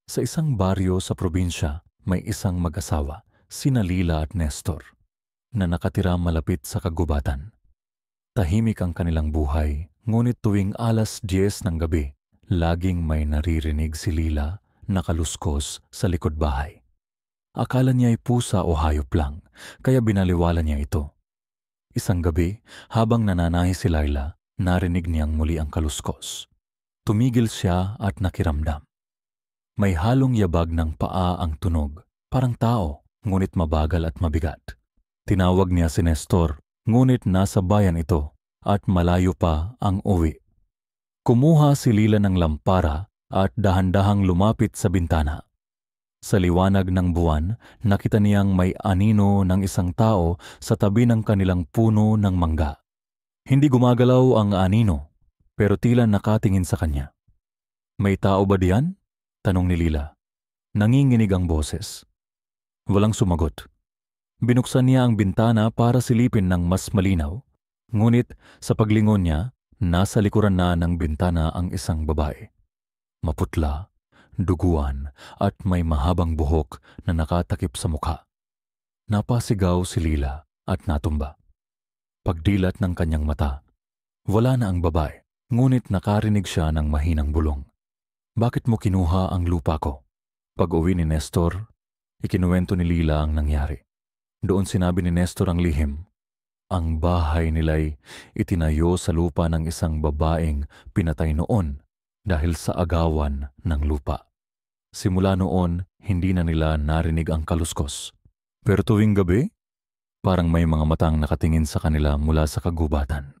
Sa isang baryo sa probinsya, may isang mag-asawa, sina Lila at Nestor, na nakatira malapit sa kagubatan. Tahimik ang kanilang buhay, ngunit tuwing 10:00 ng gabi, laging may naririnig si Lila na kaluskos sa likod bahay. Akala niya ay pusa o hayop lang, kaya binaliwala niya ito. Isang gabi, habang nananahi si Lila, narinig niyang muli ang kaluskos. Tumigil siya at nakiramdam. May halong yabag ng paa ang tunog, parang tao, ngunit mabagal at mabigat. Tinawag niya si Nestor, ngunit nasa bayan ito at malayo pa ang uwi. Kumuha si Lila ng lampara at dahan-dahang lumapit sa bintana. Sa liwanag ng buwan, nakita niyang may anino ng isang tao sa tabi ng kanilang puno ng mangga. Hindi gumagalaw ang anino, pero tila nakatingin sa kanya. "May tao ba diyan?" tanong ni Lila. Nanginginig ang boses. Walang sumagot. Binuksan niya ang bintana para silipin ng mas malinaw, ngunit sa paglingon niya, nasa likuran na ng bintana ang isang babae. Maputla, duguan at may mahabang buhok na nakatakip sa mukha. Napasigaw si Lila at natumba. Pagdilat ng kanyang mata, wala na ang babae, ngunit nakarinig siya ng mahinang bulong. "Bakit mo kinuha ang lupa ko?" Pag-uwi ni Nestor, ikinuwento ni Lila ang nangyari. Doon sinabi ni Nestor ang lihim. Ang bahay nila'y itinayo sa lupa ng isang babaeng pinatay noon dahil sa agawan ng lupa. Simula noon, hindi na nila narinig ang kaluskos. Pero tuwing gabi, parang may mga matang nakatingin sa kanila mula sa kagubatan.